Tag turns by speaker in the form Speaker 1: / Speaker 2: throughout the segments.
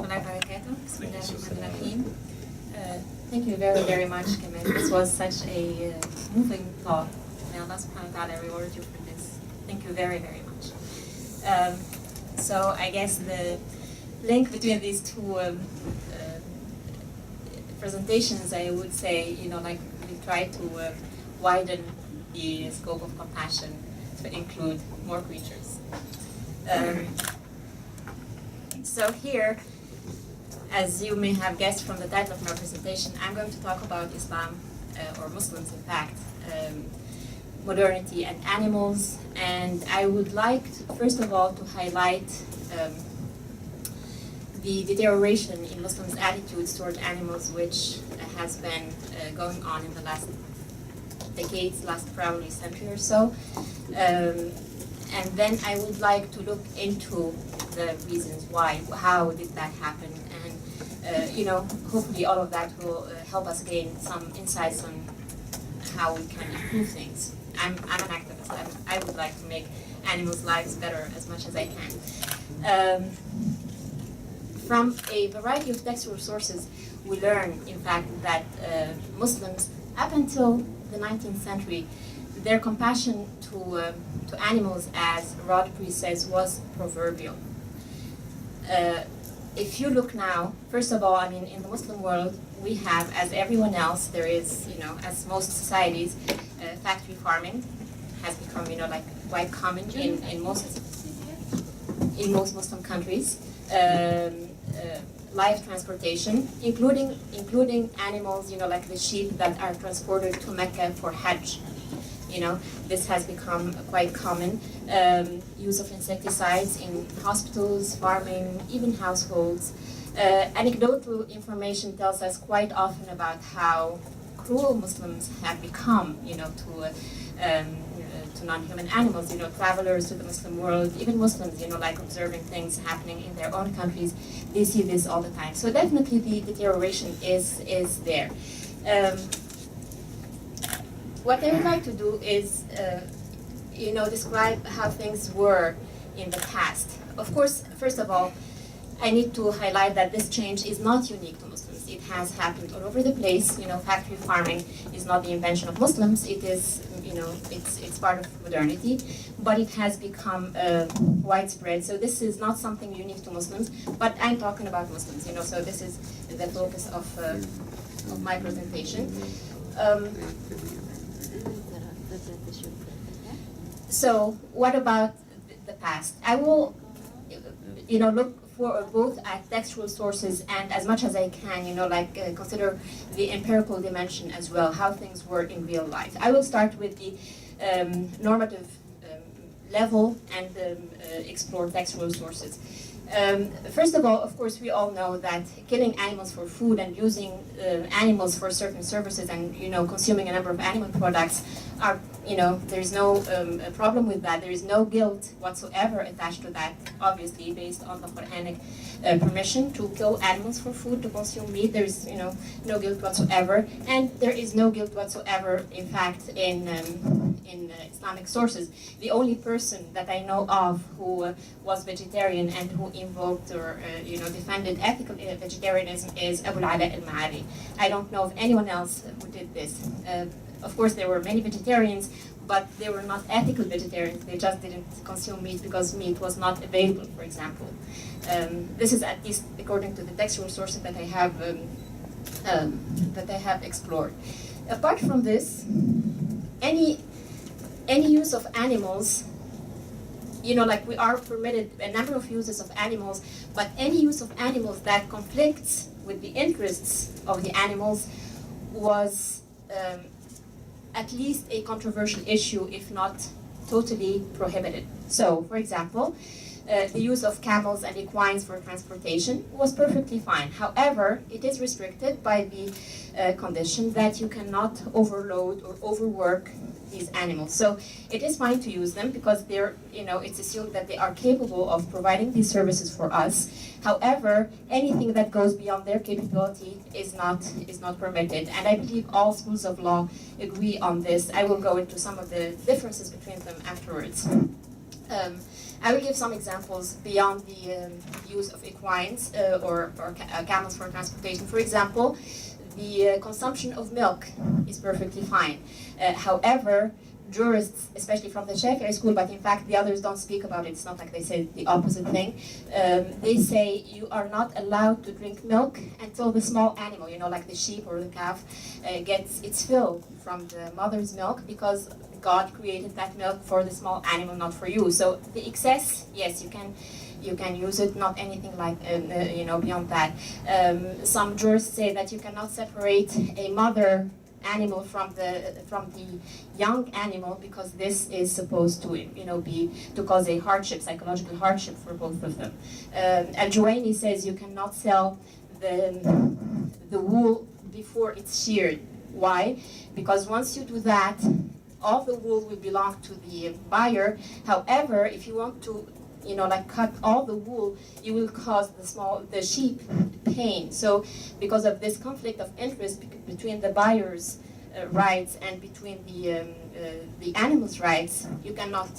Speaker 1: wabarakatuh. Bismillahirrahmanirrahim. Thank you very, very much, Kemal. This was such a moving talk. May Allah subhanahu wa ta'ala reward you for this. Thank you very, very much. So I guess the link between these two presentations, I would say, like we try to widen the scope of compassion to include more creatures. So here, as you may have guessed from the title of my presentation, I'm going to talk about Islam, or Muslims in fact, modernity and animals, and I would like to, first of all, to highlight the deterioration in Muslims' attitudes toward animals, which has been going on in the last decades, last probably century or so. And then I would like to look into the reasons why, how did that happen, and hopefully all of that will help us gain some insights on how we can improve things. I'm an activist. I would like to make animals' lives better as much as I can. From a variety of textual sources, we learn, in fact, that Muslims, up until the 19th century, their compassion to animals, as Rodri says, was proverbial. If you look now, first of all, I mean, in the Muslim world, we have, as everyone else, there is, as most societies, factory farming has become, like quite common in most Muslim countries. Live transportation, including animals, like the sheep that are transported to Mecca for Hajj. This has become quite common. Use of insecticides in hospitals, farming, even households. Anecdotal information tells us quite often about how cruel Muslims have become, to non-human animals. Travelers to the Muslim world, even Muslims, like observing things happening in their own countries, they see this all the time. So definitely the deterioration is there. What I would like to do is, describe how things were in the past. Of course, first of all, I need to highlight that this change is not unique to Muslims. It has happened all over the place. Factory farming is not the invention of Muslims. It is, it's part of modernity, but it has become widespread. So this is not something unique to Muslims, but I'm talking about Muslims, so this is the focus of my presentation. So what about the past? I will, look for both at textual sources and, as much as I can, consider the empirical dimension as well, how things were in real life. I will start with the normative level and explore textual sources. First of all, of course, we all know that killing animals for food and using animals for certain services and, consuming a number of animal products are, there's no problem with that. There is no guilt whatsoever attached to that, obviously, based on the Quranic permission to kill animals for food, to consume meat. There's, no guilt whatsoever. And there is no guilt whatsoever, in fact, in Islamic sources. The only person that I know of who was vegetarian and who invoked or defended ethical vegetarianism is Abu al-Ala al-Ma'ari. I don't know of anyone else who did this. Of course, there were many vegetarians, but they were not ethical vegetarians. They just didn't consume meat because meat was not available, for example. This is at least according to the textual sources that I have explored. Apart from this, any use of animals, like we are permitted a number of uses of animals, but any use of animals that conflicts with the interests of the animals was at least a controversial issue, if not totally prohibited. So, for example, the use of camels and equines for transportation was perfectly fine. However, it is restricted by the condition that you cannot overload or overwork these animals. So it is fine to use them because they're, it's assumed that they are capable of providing these services for us. However, anything that goes beyond their capability is not permitted. And I believe all schools of law agree on this. I will go into some of the differences between them afterwards. I will give some examples beyond the use of equines or camels for transportation. For example, the consumption of milk is perfectly fine. However, jurists, especially from the Shafi'i school, but in fact the others don't speak about it, it's not like they say the opposite thing, they say you are not allowed to drink milk until the small animal, you know, like the sheep or the calf, gets its fill from the mother's milk, because God created that milk for the small animal, not for you. So the excess, yes, you can use it, not anything like, you know, beyond that. Some jurists say that you cannot separate a mother animal from the young animal, because this is supposed to, you know, to cause a hardship, psychological hardship for both of them. Al-Juwayni says you cannot sell the wool before it's sheared. Why? Because once you do that, all the wool will belong to the buyer. However, if you want to, you know, like cut all the wool, you will cause the sheep pain. So because of this conflict of interest between the buyer's rights and between the animal's rights, you cannot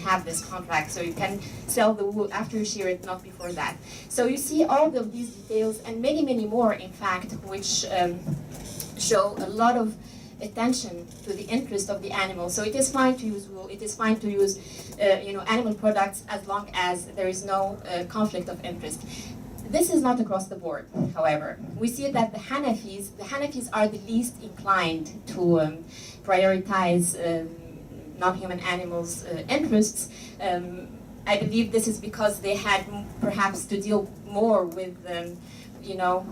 Speaker 1: have this contract. So you can sell the wool after you shear it, not before that. So you see all of these details and many, many more, in fact, which show a lot of attention to the interest of the animal. So it is fine to use wool, it is fine to use you know, animal products, as long as there is no conflict of interest. This is not across the board, however. We see that the Hanafis are the least inclined to prioritize non-human animals' interests. I believe this is because they had perhaps to deal more with you know,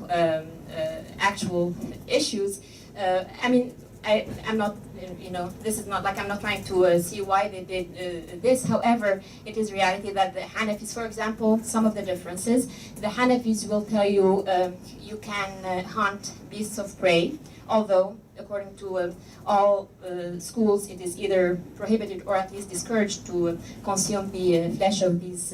Speaker 1: actual issues. I mean, I'm not, you know, this is not like, I'm not trying to see why they did this. However, it is reality that the Hanafis, for example, some of the differences, the Hanafis will tell you you can hunt beasts of prey, although according to all schools, it is either prohibited or at least discouraged to consume the flesh of these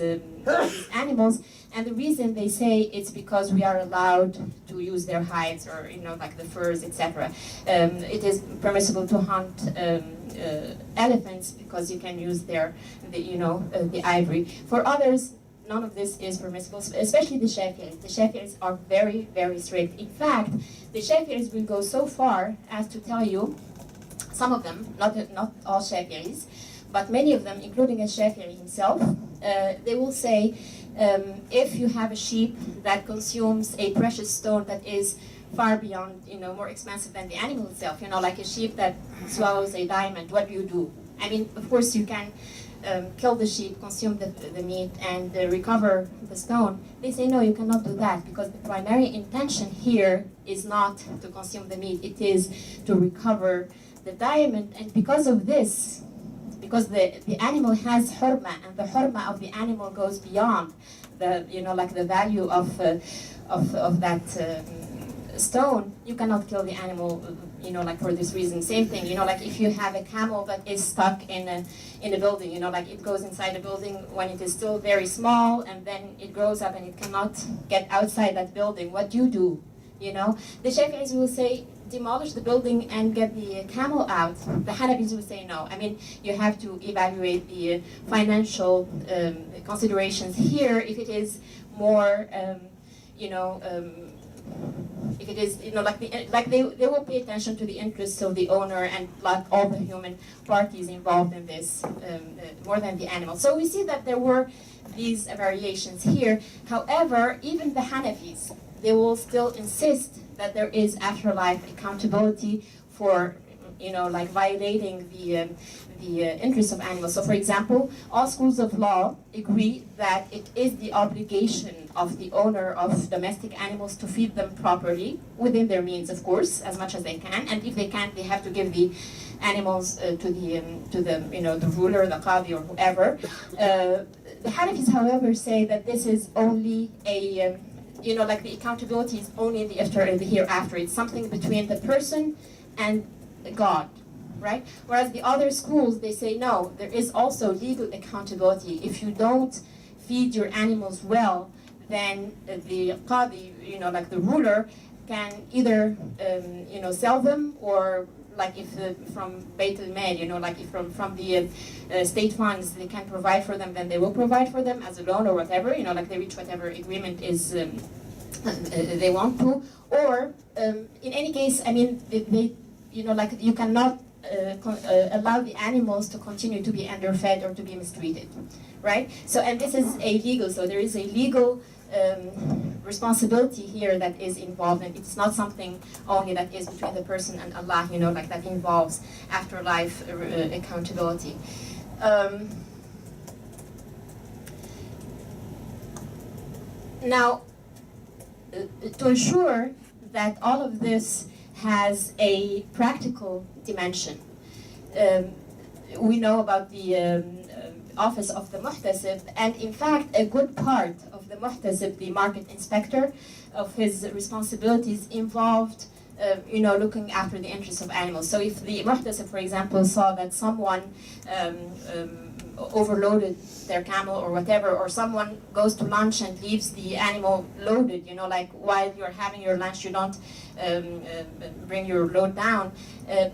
Speaker 1: animals. And the reason they say it's because we are allowed to use their hides, or, you know, like the furs, etc. It is permissible to hunt elephants because you can use the ivory. For others, none of this is permissible, especially the Shafi'is. The Shafi'is are very, very strict. In fact, the Shafi'is will go so far as to tell you, some of them, not all Shafi'is, but many of them, including a Shafi'i himself, they will say, if you have a sheep that consumes a precious stone that is far beyond, you know, more expensive than the animal itself, you know, like a sheep that swallows a diamond, what do? I mean, of course you can kill the sheep, consume the meat, and recover the stone. They say, no, you cannot do that, because the primary intention here is not to consume the meat, it is to recover the diamond. And because of this, because the animal has hurma, and the hurma of the animal goes beyond the, you know, like the value of that stone, you cannot kill the animal, you know, like for this reason. Same thing, you know, like if you have a camel that is stuck in a building, you know, like it goes inside a building when it is still very small, and then it grows up and it cannot get outside that building. What do? You know, the Shafi'is will say, demolish the building and get the camel out. The Hanafis will say no. I mean, you have to evaluate the financial considerations here. If it is more, you know, if it is, you know, like they will pay attention to the interests of the owner and like all the human parties involved in this more than the animal. So we see that there were these variations here. However, even the Hanafis, they will still insist that there is afterlife accountability for, you know, like violating the interests of animals. So, for example, all schools of law agree that it is the obligation of the owner of domestic animals to feed them properly, within their means, of course, as much as they can. And if they can't, they have to give the animals to the you know, the ruler, the qadi, or whoever. The Hanafis, however, say that this is only a you know, like the accountability is only in the after and the hereafter. It's something between the person and God, right? Whereas the other schools, they say no, there is also legal accountability. If you don't feed your animals well, then the qadi, you know, like the ruler, can either you know, sell them or like if from Beit al-Mal, like if from the state funds they can provide for them, then they will provide for them as a loan or whatever, like they reach whatever agreement is they want to. Or in any case, I mean, they like you cannot allow the animals to continue to be underfed or to be mistreated, right? So, and this is illegal. So there is a legal responsibility here that is involved, and it's not something only that is between the person and Allah, like that involves afterlife accountability. Now, to ensure that all of this has a practical dimension, we know about the office of the muhtasib, and in fact a good part of the muhtasib, the market inspector, of his responsibilities involved looking after the interests of animals. So if the muhtasib, for example, saw that someone overloaded their camel or whatever, or someone goes to lunch and leaves the animal loaded, like while you're having your lunch you don't bring your load down,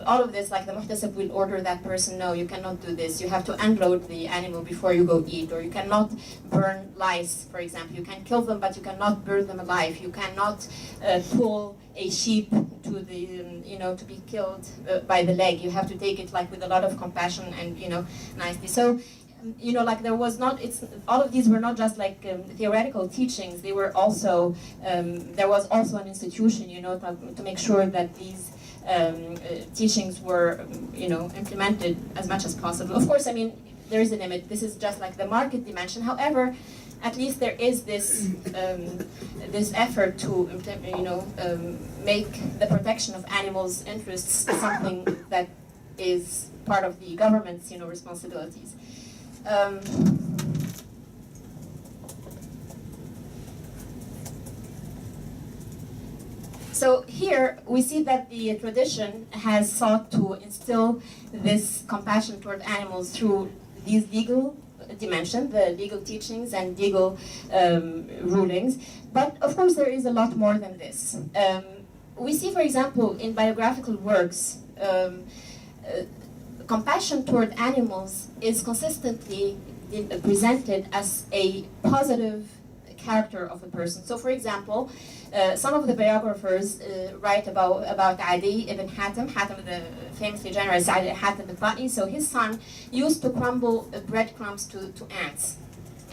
Speaker 1: all of this, like the muhtasib will order that person, no, you cannot do this, you have to unload the animal before you go eat, or you cannot burn lice, for example. You can kill them, but you cannot burn them alive. You cannot pull a sheep to the, to be killed by the leg. You have to take it like with a lot of compassion and, nicely. So, like there was not, all of these were not just like theoretical teachings. They were also, there was also an institution, to make sure that these teachings were, implemented as much as possible. Of course, I mean, there is a limit. This is just like the market dimension. However, at least there is this this effort to make the protection of animals' interests something that is part of the government's responsibilities. So here we see that the tradition has sought to instill this compassion toward animals through these legal dimension, the legal teachings and legal rulings. But of course there is a lot more than this. We see, for example, in biographical works, compassion toward animals is consistently presented as a positive character of a person. So, for example, some of the biographers write about Adi ibn Hatim, the famously generous Adi Hatim al-Ta'i. So his son used to crumble breadcrumbs to ants.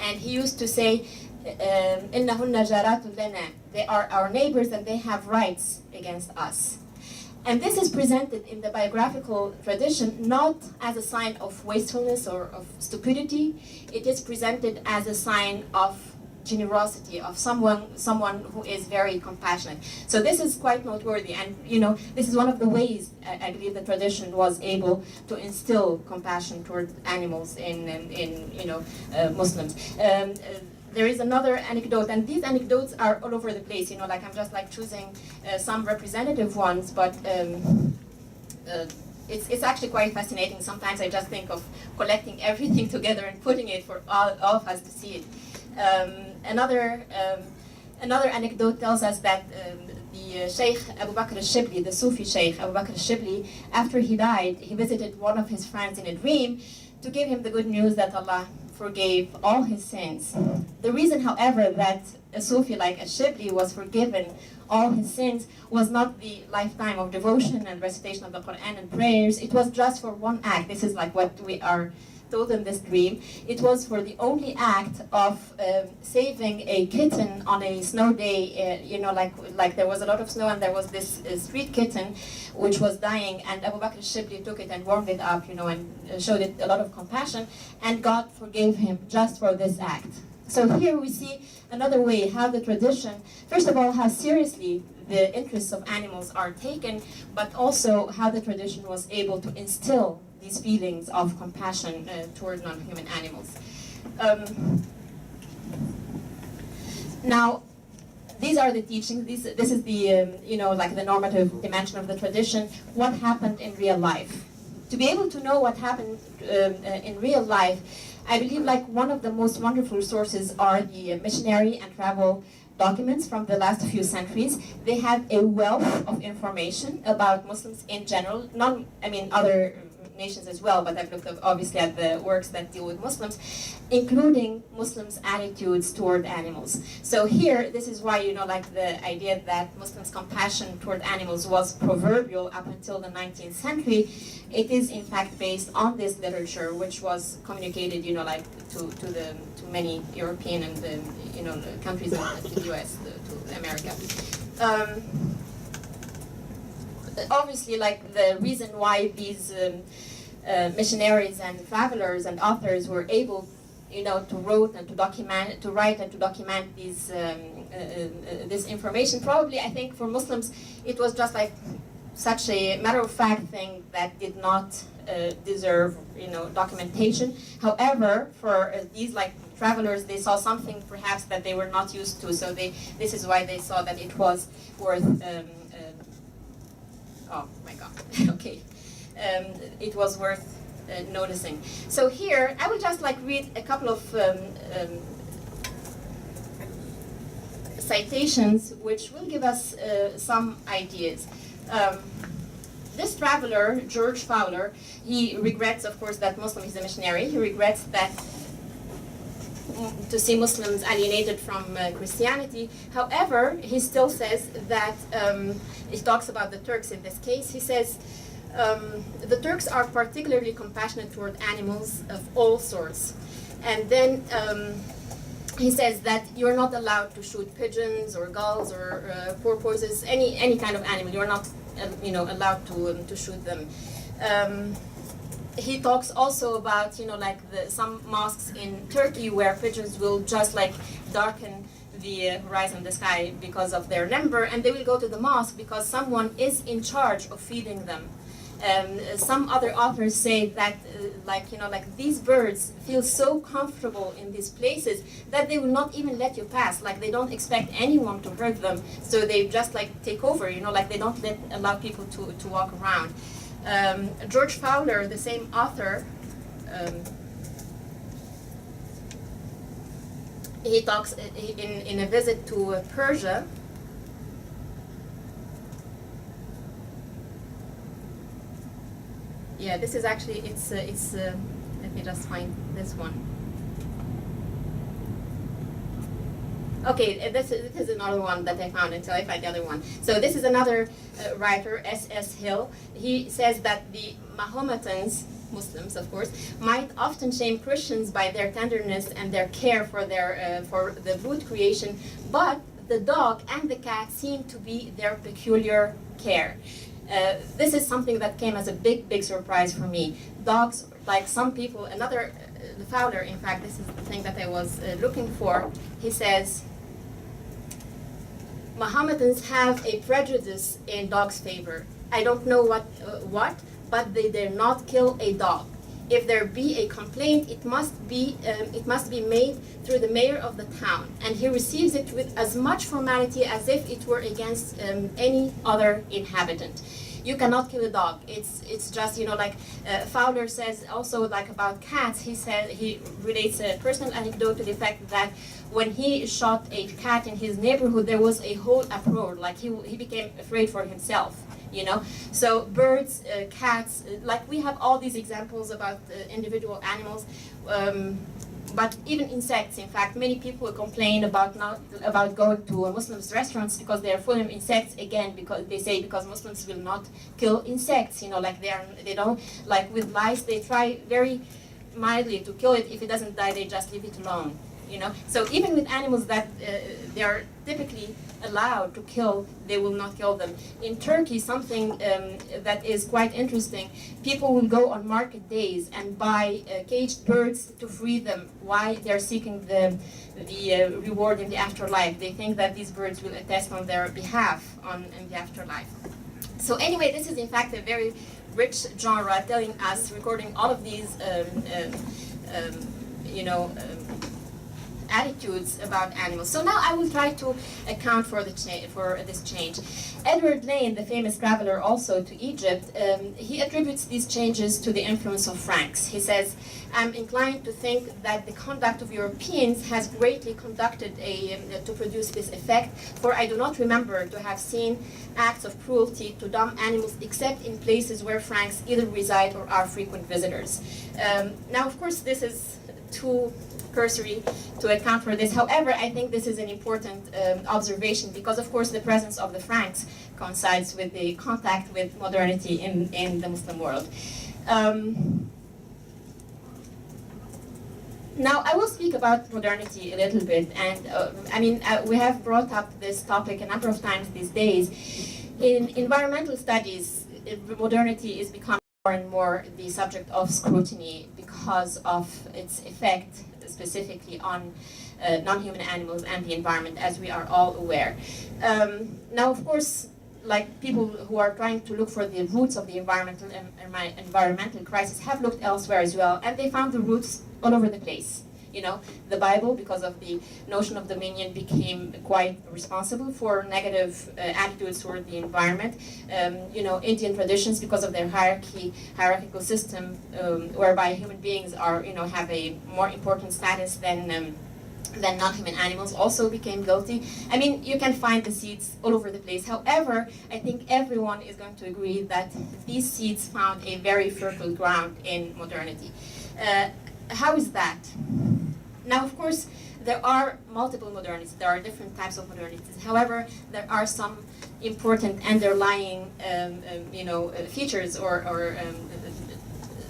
Speaker 1: And he used to say, إِنَّهُنَّ جَارَاتٌ لَنَا, they are our neighbors and they have rights against us. And this is presented in the biographical tradition not as a sign of wastefulness or of stupidity. It is presented as a sign of generosity, of someone who is very compassionate. So this is quite noteworthy, and this is one of the ways I believe the tradition was able to instill compassion toward animals in Muslims. There is another anecdote, and these anecdotes are all over the place. Like I'm just like choosing some representative ones, but it's actually quite fascinating. Sometimes I just think of collecting everything together and putting it for all of us to see it. Another anecdote tells us that the Sheikh Abu Bakr al-Shibli, the Sufi Sheikh Abu Bakr al-Shibli, after he died, he visited one of his friends in a dream to give him the good news that Allah forgave all his sins. The reason, however, that a Sufi like al-Shibli was forgiven all his sins was not the lifetime of devotion and recitation of the Quran and prayers. It was just for one act. This is like what we are told in this dream. It was for the only act of saving a kitten on a snow day. Like there was a lot of snow and there was this street kitten which was dying, and Abu Bakr al-Shibli took it and warmed it up, and showed it a lot of compassion, and God forgave him just for this act. So here we see another way how the tradition, first of all, how seriously the interests of animals are taken, but also how the tradition was able to instill these feelings of compassion toward non-human animals. Now, these are the teachings. This is the like the normative dimension of the tradition. What happened in real life? To be able to know what happened in real life, I believe like one of the most wonderful sources are the missionary and travel documents from the last few centuries. They have a wealth of information about Muslims in general, other nations as well, but I've looked obviously at the works that deal with Muslims, including Muslims' attitudes toward animals. So here, this is why, like the idea that Muslims' compassion toward animals was proverbial up until the 19th century, it is in fact based on this literature, which was communicated, like to many European and countries in the US, to America. Obviously, like the reason why these missionaries and travelers and authors were able, to write and to document these this information. Probably, I think for Muslims, it was just like such a matter-of-fact thing that did not deserve, documentation. However, for these like travelers, they saw something perhaps that they were not used to. So this is why they saw that it was worth. Oh my God. Okay. It was worth noticing. So here, I will just like read a couple of citations which will give us some ideas. This traveler, George Fowler, he regrets, of course, that Muslim is a missionary. He regrets that to see Muslims alienated from Christianity. However, he still says that, he talks about the Turks in this case, he says, the Turks are particularly compassionate toward animals of all sorts. And then he says that you're not allowed to shoot pigeons or gulls or porpoises, any kind of animal. You're not, allowed to shoot them. He talks also about, some mosques in Turkey where pigeons will just like darken the horizon, the sky, because of their number, and they will go to the mosque because someone is in charge of feeding them. Some other authors say that, these birds feel so comfortable in these places that they will not even let you pass. Like they don't expect anyone to hurt them, so they just like take over. They don't allow people to walk around. George Fowler, the same author, he talks in a visit to Persia. Yeah, this is actually, let me just find this one. Okay, this is another one that I found until I find the other one. So this is another writer, S.S. Hill. He says that the Mahometans, Muslims of course, might often shame Christians by their tenderness and their care for the food creation, but the dog and the cat seem to be their peculiar care. This is something that came as a big surprise for me. Dogs, like some people, the Fowler, in fact, this is the thing that I was looking for. He says, Mohammedans have a prejudice in dogs' favor. I don't know what, but they dare not kill a dog. If there be a complaint, it must be made through the mayor of the town, and he receives it with as much formality as if it were against any other inhabitant. You cannot kill a dog. It's just, Fowler says also like about cats. He relates a personal anecdote to the fact that when he shot a cat in his neighborhood, there was a whole uproar. Like he became afraid for himself. So birds, cats, like we have all these examples about individual animals, but even insects. In fact, many people complain about going to Muslims restaurants because they are full of insects. Again, because they say because Muslims will not kill insects. They don't, like with lice, they try very mildly to kill it. If it doesn't die, they just leave it alone. So even with animals that they are typically allowed to kill, they will not kill them. In Turkey, something that is quite interesting, people will go on market days and buy caged birds to free them. Why? They're seeking the reward in the afterlife. They think that these birds will attest on their behalf in the afterlife. So anyway, this is in fact a very rich genre, telling us, recording all of these attitudes about animals. So now I will try to account for this change. Edward Lane, the famous traveler also to Egypt, he attributes these changes to the influence of Franks. He says, "I'm inclined to think that the conduct of Europeans has greatly conducted to produce this effect, for I do not remember to have seen acts of cruelty to dumb animals except in places where Franks either reside or are frequent visitors." Now, of course, this is too cursory to account for this. However, I think this is an important observation because, of course, the presence of the Franks coincides with the contact with modernity in the Muslim world. Now, I will speak about modernity a little bit, and we have brought up this topic a number of times these days. In environmental studies, modernity is becoming more and more the subject of scrutiny because of its effect specifically on non-human animals and the environment, as we are all aware. Now, of course, like people who are trying to look for the roots of the environmental crisis have looked elsewhere as well, and they found the roots all over the place. You know, the Bible, because of the notion of dominion, became quite responsible for negative attitudes toward the environment. Indian traditions, because of their hierarchical system, whereby human beings are, have a more important status than non-human animals, also became guilty. I mean, you can find the seeds all over the place. However, I think everyone is going to agree that these seeds found a very fertile ground in modernity. How is that? Now, of course, there are multiple modernities. There are different types of modernities. However, there are some important underlying, features or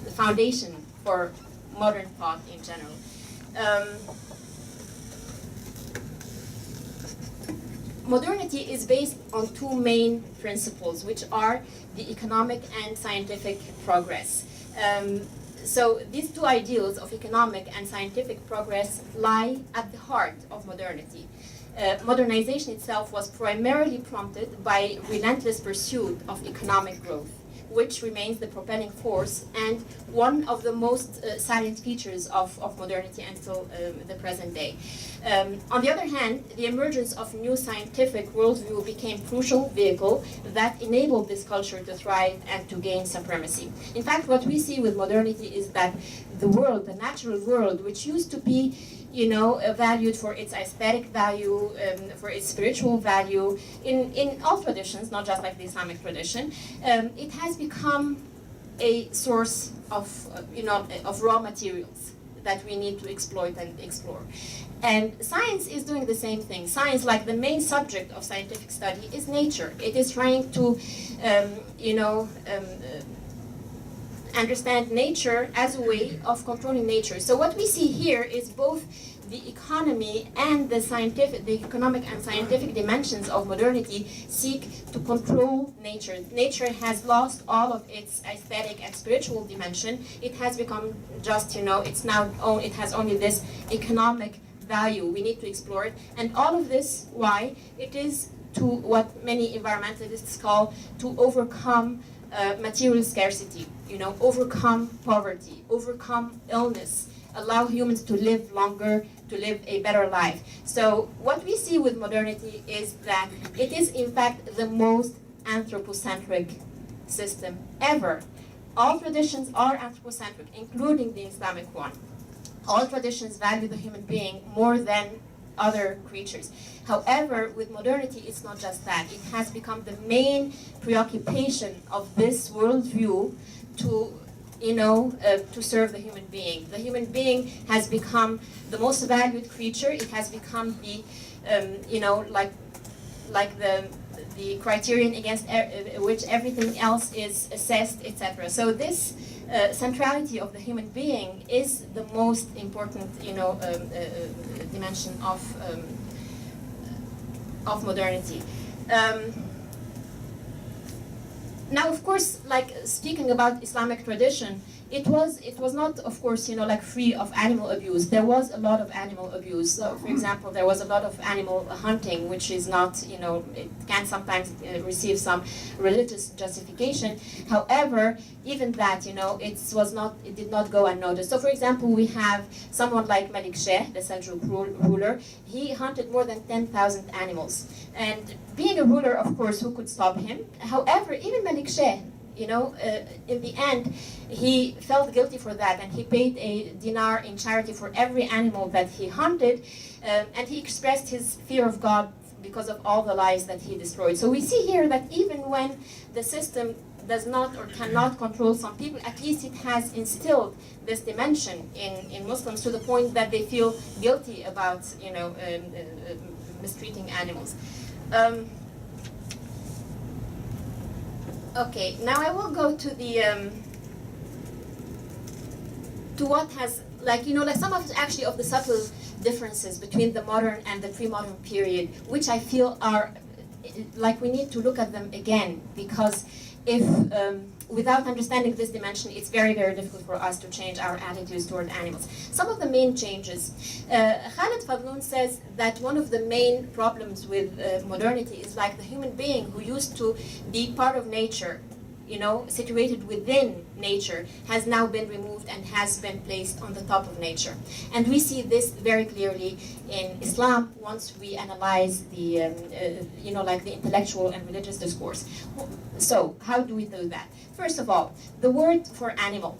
Speaker 1: the foundation for modern thought in general. Modernity is based on two main principles, which are the economic and scientific progress. So these two ideals of economic and scientific progress lie at the heart of modernity. Modernization itself was primarily prompted by relentless pursuit of economic growth, which remains the propelling force and one of the most salient features of modernity until the present day. On the other hand, the emergence of new scientific worldview became a crucial vehicle that enabled this culture to thrive and to gain supremacy. In fact, what we see with modernity is that the world, the natural world, which used to be valued for its aesthetic value, for its spiritual value, in all traditions, not just like the Islamic tradition, it has become a source of raw materials that we need to exploit and explore. And science is doing the same thing. Science, like the main subject of scientific study, is nature. It is trying to, understand nature as a way of controlling nature. So what we see here is both the economy and the economic and scientific dimensions of modernity seek to control nature. Nature has lost all of its aesthetic and spiritual dimension. It has become just, it has only this economic value. We need to explore it. And all of this, why? It is to what many environmentalists call to overcome material scarcity, overcome poverty, overcome illness, allow humans to live longer, to live a better life. So what we see with modernity is that it is in fact the most anthropocentric system ever. All traditions are anthropocentric, including the Islamic one. All traditions value the human being more than other creatures. However, with modernity, it's not just that. It has become the main preoccupation of this worldview to serve the human being. The human being has become the most valued creature. It has become the, the criterion against which everything else is assessed, etc. So this centrality of the human being is the most important, dimension of modernity. Now, of course, like speaking about Islamic tradition, it was not, of course, like free of animal abuse. There was a lot of animal abuse. So, for example, there was a lot of animal hunting, which is not, it can sometimes receive some religious justification. However, even that, it did not go unnoticed. So, for example, we have someone like Malik Sheikh, the Seljuk ruler. He hunted more than 10,000 animals. And being a ruler, of course, who could stop him? However, even Malik Sheikh, in the end, he felt guilty for that, and he paid a dinar in charity for every animal that he hunted, and he expressed his fear of God because of all the lives that he destroyed. So we see here that even when the system does not or cannot control some people, at least it has instilled this dimension in Muslims to the point that they feel guilty about, mistreating animals. Okay, now I will go to the to what has some of the subtle differences between the modern and the pre-modern period, which I feel are we need to look at them again, because if without understanding this dimension, it's very, very difficult for us to change our attitudes toward animals. Some of the main changes. Khaled Fadloun says that one of the main problems with modernity is like the human being who used to be part of nature, situated within nature, has now been removed and has been placed on the top of nature. And we see this very clearly in Islam once we analyze the, the intellectual and religious discourse. So, how do we do that? First of all, the word for animal.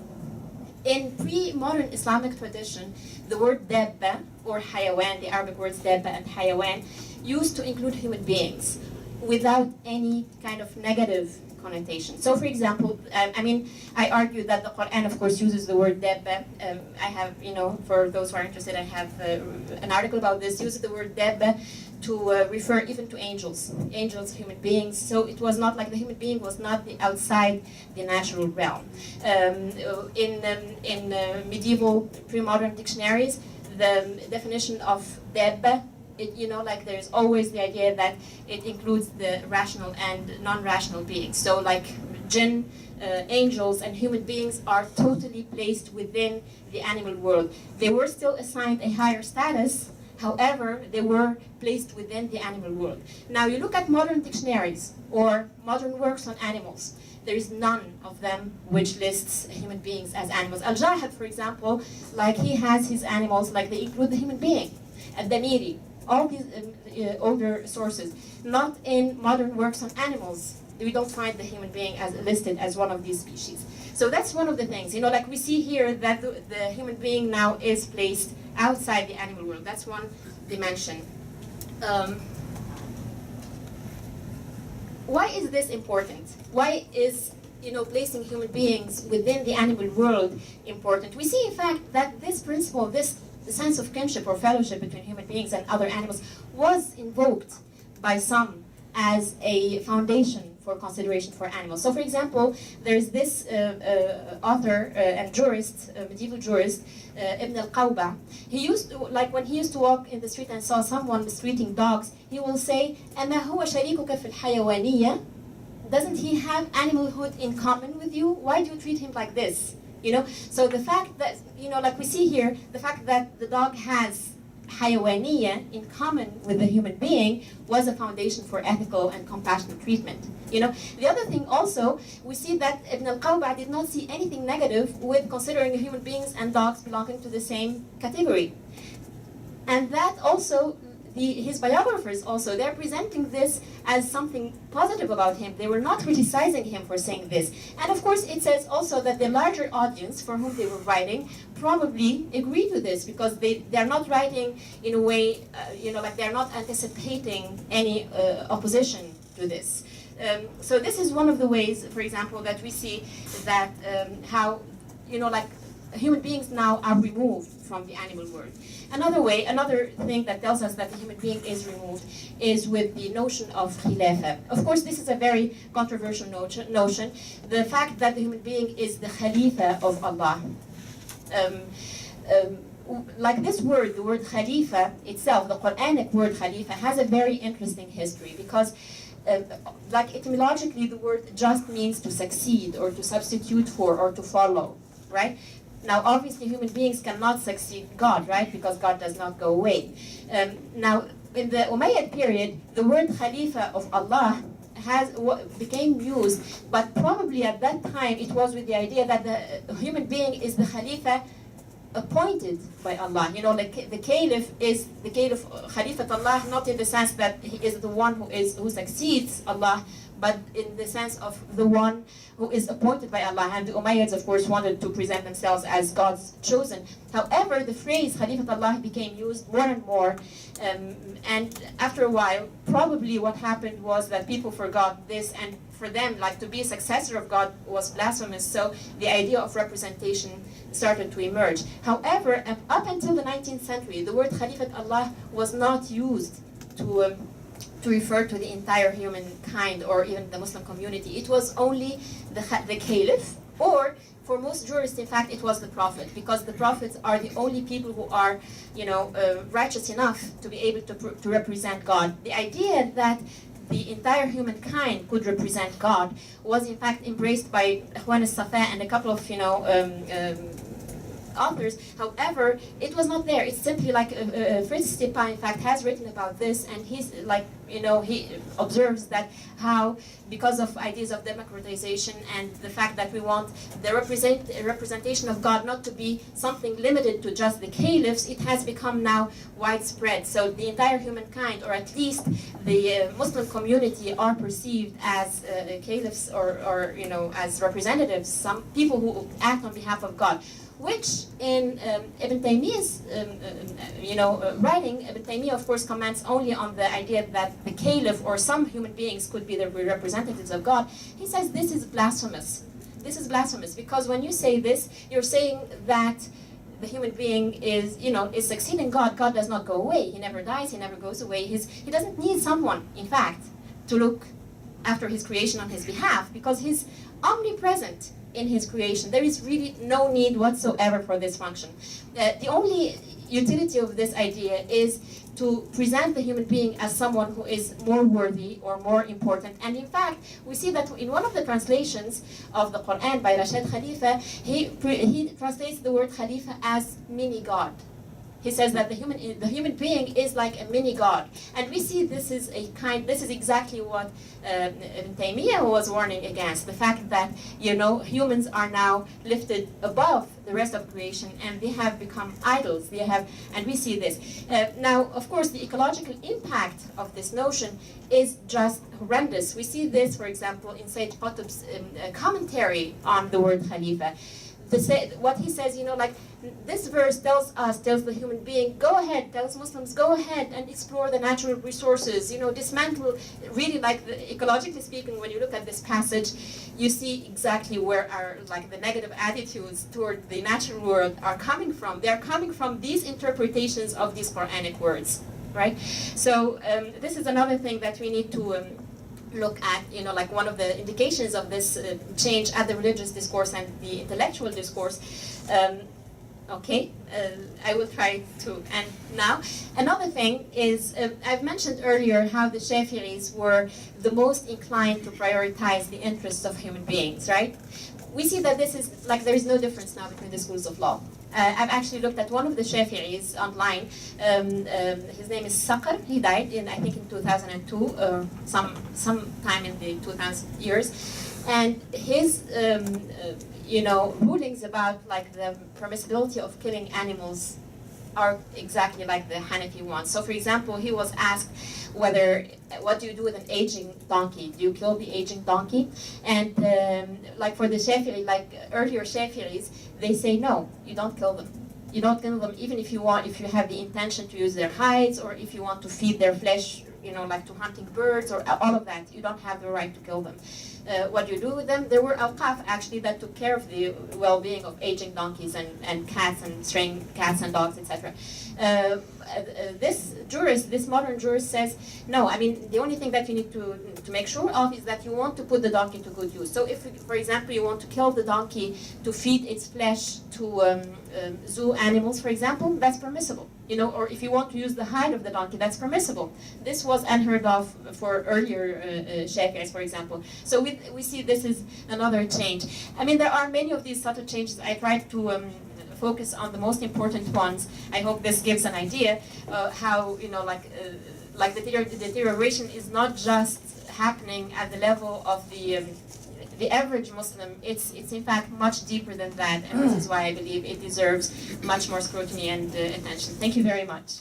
Speaker 1: In pre-modern Islamic tradition, the word dabba, or hayawan, the Arabic words dabba and hayawan, used to include human beings without any kind of negative connotation. So, for example, I argue that the Quran, of course, uses the word dabba. I have, for those who are interested, I have an article about this, uses the word dabba to refer even to angels, human beings. So it was not like the human being was not outside the natural realm. In medieval pre-modern dictionaries, the definition of dabba, there's always the idea that it includes the rational and non-rational beings. So like jinn, angels, and human beings are totally placed within the animal world. They were still assigned a higher status, however, they were placed within the animal world. Now you look at modern dictionaries or modern works on animals, there is none of them which lists human beings as animals. Al-Jahad, for example, he has his animals, they include the human being. Al-Damiri, all these older sources, not in modern works on animals. We don't find the human being as listed as one of these species. So that's one of the things. We see here that the human being now is placed outside the animal world. That's one dimension. Why is this important? Why is placing human beings within the animal world important? We see, in fact, that this principle, the sense of kinship or fellowship between human beings and other animals, was invoked by some as a foundation for consideration for animals. So, for example, there's this author and jurist, medieval jurist, Ibn al-Qawba. He used to, when he used to walk in the street and saw someone mistreating dogs, he will say, أَمَا هُوَ شَرِيكُكَ فِي الْحَيَوَانِيَّةِ? Doesn't he have animalhood in common with you? Why do you treat him like this? So the fact that, we see here, the fact that the dog has hayawaniya in common with the human being was a foundation for ethical and compassionate treatment. The other thing also, we see that Ibn al-Qawba did not see anything negative with considering human beings and dogs belonging to the same category. And that also, his biographers also, they're presenting this as something positive about him. They were not criticizing him for saying this. And of course, it says also that the larger audience for whom they were writing probably agreed to this, because they're not writing in a way, they're not anticipating any opposition to this. So this is one of the ways, for example, that we see that how, human beings now are removed from the animal world. Another thing that tells us that the human being is removed is with the notion of khilafah. Of course, this is a very controversial notion. The fact that the human being is the khalifa of Allah. This word, the word khalifa itself, the Quranic word khalifa, has a very interesting history, because etymologically, the word just means to succeed or to substitute for or to follow. right? Now, obviously, human beings cannot succeed God, right? Because God does not go away. Now, in the Umayyad period, the word Khalifa of Allah became used, but probably at that time it was with the idea that the human being is the Khalifa appointed by Allah. You know, like the Caliph is the Caliph, Khalifat Allah, not in the sense that he is the one who succeeds Allah, but in the sense of the one who is appointed by Allah. And the Umayyads, of course, wanted to present themselves as God's chosen. However, the phrase Khalifat Allah became used more and more, and after a while, probably what happened was that people forgot this, and for them, like, to be a successor of God was blasphemous, so the idea of representation started to emerge. However, up until the 19th century, the word Khalifat Allah was not used to refer to the entire humankind or even the Muslim community. It was only the Caliph, or for most jurists, in fact, it was the Prophet, because the Prophets are the only people who are, righteous enough to be able to represent God. The idea that the entire humankind could represent God was in fact embraced by Ikhwan al-Safa and a couple of authors. However, it was not there. It's simply like Fritz Stepa, in fact, has written about this, and he's like, he observes that how, because of ideas of democratization and the fact that we want the representation of God not to be something limited to just the caliphs, it has become now widespread. So the entire humankind, or at least the Muslim community, are perceived as caliphs or as representatives, some people who act on behalf of God. Which in Ibn Taymiyyah's writing, Ibn Taymiyyah of course comments only on the idea that the caliph or some human beings could be the representatives of God. He says this is blasphemous. This is blasphemous because when you say this, you're saying that the human being is succeeding God. God does not go away. He never dies. He never goes away. He doesn't need someone, in fact, to look after his creation on his behalf because he's omnipresent in his creation. There is really no need whatsoever for this function. The only utility of this idea is to present the human being as someone who is more worthy or more important. And in fact, we see that in one of the translations of the Quran by Rashid Khalifa, he translates the word Khalifa as mini-God. He says that the human being is like a mini God, and we see this is exactly what Ibn Taymiyyah was warning against, the fact that humans are now lifted above the rest of creation and they have become idols. And we see this now. Of course, the ecological impact of this notion is just horrendous. We see this, for example, in Sayyid Qutb's commentary on the word Khalifa. What he says, this verse tells the human being, go ahead, tells Muslims, go ahead and explore the natural resources, dismantle, really, ecologically speaking, when you look at this passage, you see exactly where the negative attitudes toward the natural world are coming from. They are coming from these interpretations of these Quranic words, right? So this is another thing that we need to look at, one of the indications of this change at the religious discourse and the intellectual discourse. I will try to end now. Another thing is, I've mentioned earlier how the Shafi'is were the most inclined to prioritize the interests of human beings, right? We see that this is, there is no difference now between the schools of law. I've actually looked at one of the Shafi'is online. His name is Saqr. He died I think in 2002, sometime in the 2000 years. And his, rulings about the permissibility of killing animals are exactly like the Hanafi ones. So, for example, he was asked what do you do with an aging donkey? Do you kill the aging donkey? And for the Shafi'i, earlier Shafi'is, they say no, you don't kill them. You don't kill them even if you have the intention to use their hides or if you want to feed their flesh, to hunting birds or all of that. You don't have the right to kill them. What do you do with them? There were awqaf actually that took care of the well-being of aging donkeys and cats and straying cats and dogs, etc. This modern jurist says, no, the only thing that you need to make sure of is that you want to put the donkey to good use. So if, for example, you want to kill the donkey to feed its flesh to zoo animals, for example, that's permissible. Or if you want to use the hide of the donkey, that's permissible. This was unheard of for earlier Shafi'is, for example. So with we see this is another change. I mean, there are many of these subtle changes. I tried to focus on the most important ones. I hope this gives an idea how, you know, like the deterioration is not just happening at the level of the average Muslim. It's in fact much deeper than that, and this is why I believe it deserves much more scrutiny and attention. Thank you very much.